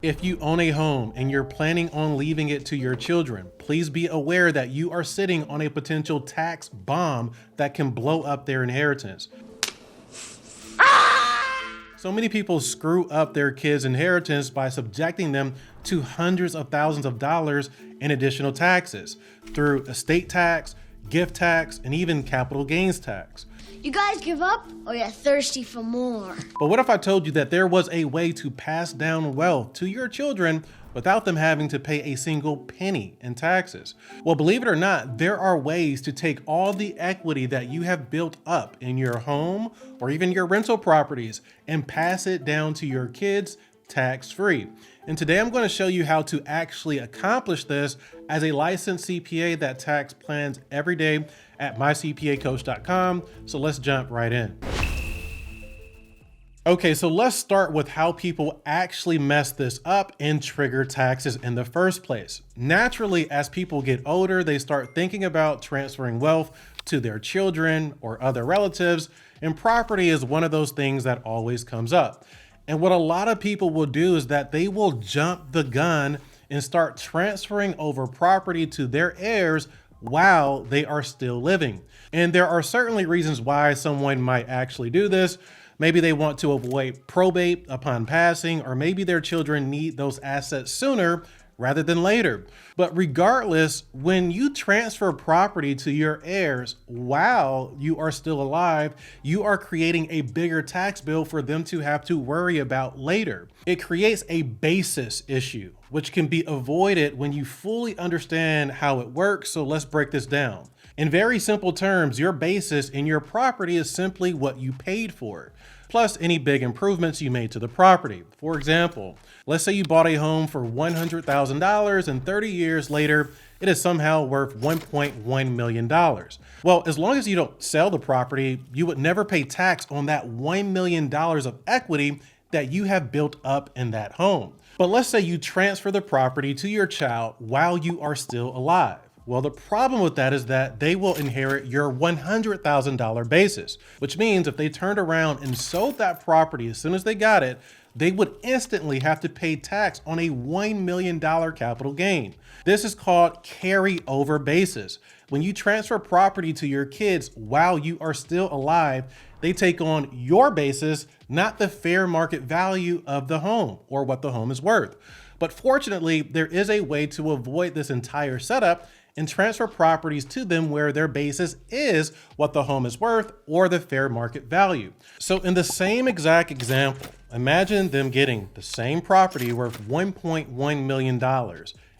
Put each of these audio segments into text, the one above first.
If you own a home and you're planning on leaving it to your children, please be aware that you are sitting on a potential tax bomb that can blow up their inheritance. So many people screw up their kids' inheritance by subjecting them to hundreds of thousands of dollars in additional taxes through estate tax, gift tax, and even capital gains tax. You guys give up or you're thirsty for more? But what if I told you that there was a way to pass down wealth to your children without them having to pay a single penny in taxes? Well, believe it or not, there are ways to take all the equity that you have built up in your home or even your rental properties and pass it down to your kids tax-free. And today I'm going to show you how to actually accomplish this as a licensed CPA that tax plans every day at mycpacoach.com. So let's jump right in. Okay, so let's start with how people actually mess this up and trigger taxes in the first place. Naturally, as people get older, they start thinking about transferring wealth to their children or other relatives, and property is one of those things that always comes up. And what a lot of people will do is that they will jump the gun and start transferring over property to their heirs while they are still living. And there are certainly reasons why someone might actually do this. Maybe they want to avoid probate upon passing, or maybe their children need those assets sooner rather than later. But regardless, when you transfer property to your heirs while you are still alive, you are creating a bigger tax bill for them to have to worry about later. It creates a basis issue, which can be avoided when you fully understand how it works. So let's break this down. In very simple terms, your basis in your property is simply what you paid for, plus any big improvements you made to the property. For example, let's say you bought a home for $100,000 and 30 years later, it is somehow worth $1.1 million. Well, as long as you don't sell the property, you would never pay tax on that $1 million of equity that you have built up in that home. But let's say you transfer the property to your child while you are still alive. Well, the problem with that is that they will inherit your $100,000 basis, which means if they turned around and sold that property as soon as they got it, they would instantly have to pay tax on a $1 million capital gain. This is called carryover basis. When you transfer property to your kids while you are still alive, they take on your basis, not the fair market value of the home or what the home is worth. But fortunately, there is a way to avoid this entire setup and transfer properties to them where their basis is what the home is worth or the fair market value. So in the same exact example, imagine them getting the same property worth $1.1 million,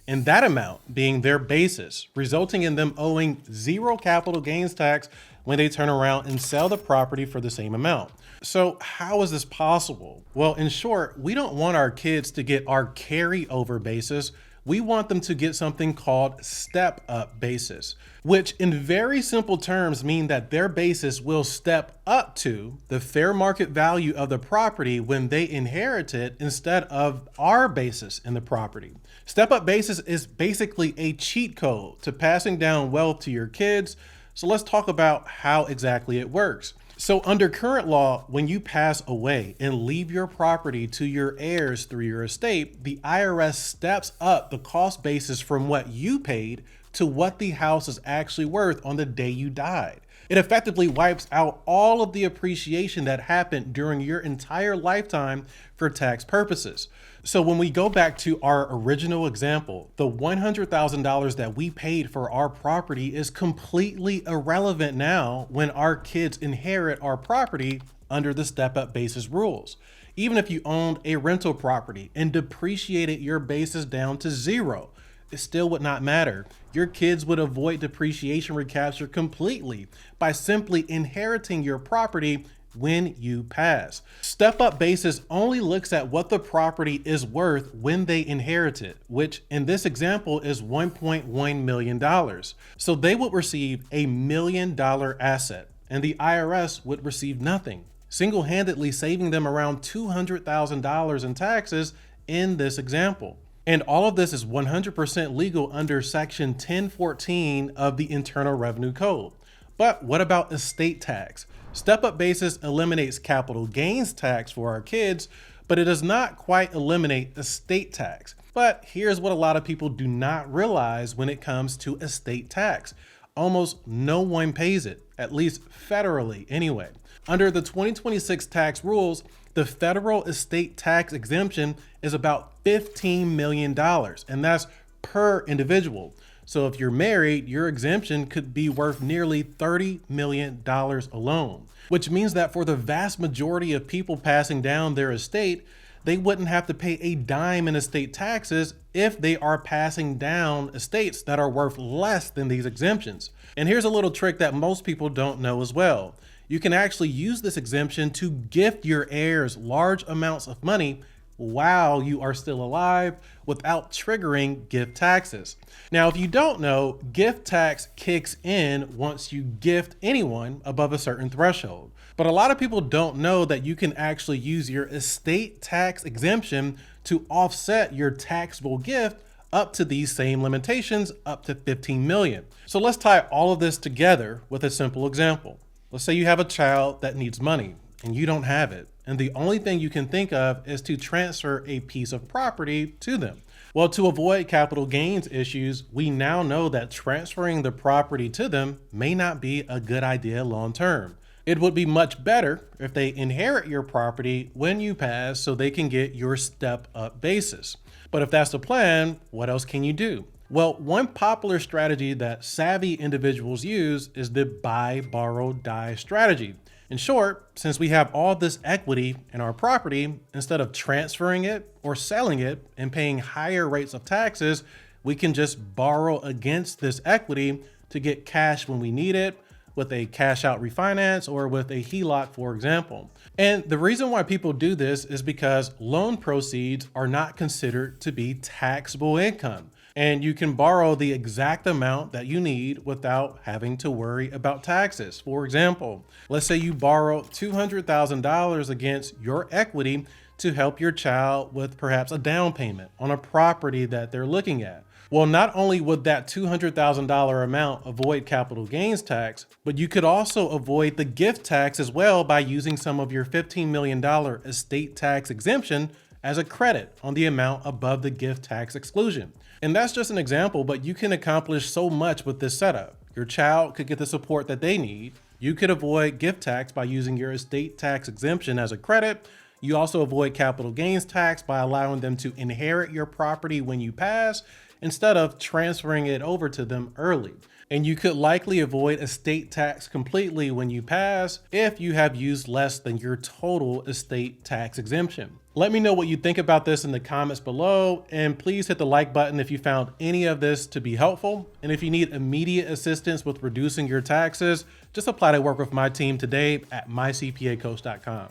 and that amount being their basis, resulting in them owing zero capital gains tax when they turn around and sell the property for the same amount. So how is this possible? Well, in short, we don't want our kids to get our carryover basis. We want them to get something called step-up basis, which in very simple terms mean that their basis will step up to the fair market value of the property when they inherit it instead of our basis in the property. Step-up basis is basically a cheat code to passing down wealth to your kids. So let's talk about how exactly it works. So under current law, when you pass away and leave your property to your heirs through your estate, the IRS steps up the cost basis from what you paid to what the house is actually worth on the day you died. It effectively wipes out all of the appreciation that happened during your entire lifetime for tax purposes. So when we go back to our original example, the $100,000 that we paid for our property is completely irrelevant now when our kids inherit our property under the step-up basis rules. Even if you owned a rental property and depreciated your basis down to zero, it still would not matter. Your kids would avoid depreciation recapture completely by simply inheriting your property when you pass. Step-up basis only looks at what the property is worth when they inherit it, which in this example is $1.1 million. So they would receive $1 million asset and the IRS would receive nothing, single-handedly saving them around $200,000 in taxes in this example. And all of this is 100% legal under Section 1014 of the Internal Revenue Code. But what about estate tax? Step-up basis eliminates capital gains tax for our kids, but it does not quite eliminate estate tax. But here's what a lot of people do not realize when it comes to estate tax. Almost no one pays it, at least federally anyway. Under the 2026 tax rules, the federal estate tax exemption is about $15 million, and that's per individual. So if you're married, your exemption could be worth nearly $30 million alone, which means that for the vast majority of people passing down their estate, they wouldn't have to pay a dime in estate taxes if they are passing down estates that are worth less than these exemptions. And here's a little trick that most people don't know as well. You can actually use this exemption to gift your heirs large amounts of money while you are still alive without triggering gift taxes. Now, if you don't know, gift tax kicks in once you gift anyone above a certain threshold. But a lot of people don't know that you can actually use your estate tax exemption to offset your taxable gift up to these same limitations, up to 15 million. So let's tie all of this together with a simple example. Let's say you have a child that needs money and you don't have it, and the only thing you can think of is to transfer a piece of property to them. Well, to avoid capital gains issues, we now know that transferring the property to them may not be a good idea long term. It would be much better if they inherit your property when you pass so they can get your step-up basis. But if that's the plan, what else can you do? Well, one popular strategy that savvy individuals use is the buy, borrow, die strategy. In short, since we have all this equity in our property, instead of transferring it or selling it and paying higher rates of taxes, we can just borrow against this equity to get cash when we need it, with a cash out refinance or with a HELOC, for example. And the reason why people do this is because loan proceeds are not considered to be taxable income. And you can borrow the exact amount that you need without having to worry about taxes. For example, let's say you borrow $200,000 against your equity to help your child with perhaps a down payment on a property that they're looking at. Well, not only would that $200,000 amount avoid capital gains tax, but you could also avoid the gift tax as well by using some of your $15 million estate tax exemption as a credit on the amount above the gift tax exclusion. And that's just an example, but you can accomplish so much with this setup. Your child could get the support that they need. You could avoid gift tax by using your estate tax exemption as a credit. You also avoid capital gains tax by allowing them to inherit your property when you pass, instead of transferring it over to them early. And you could likely avoid estate tax completely when you pass if you have used less than your total estate tax exemption. Let me know what you think about this in the comments below, and please hit the like button if you found any of this to be helpful. And if you need immediate assistance with reducing your taxes, just apply to work with my team today at mycpacoach.com.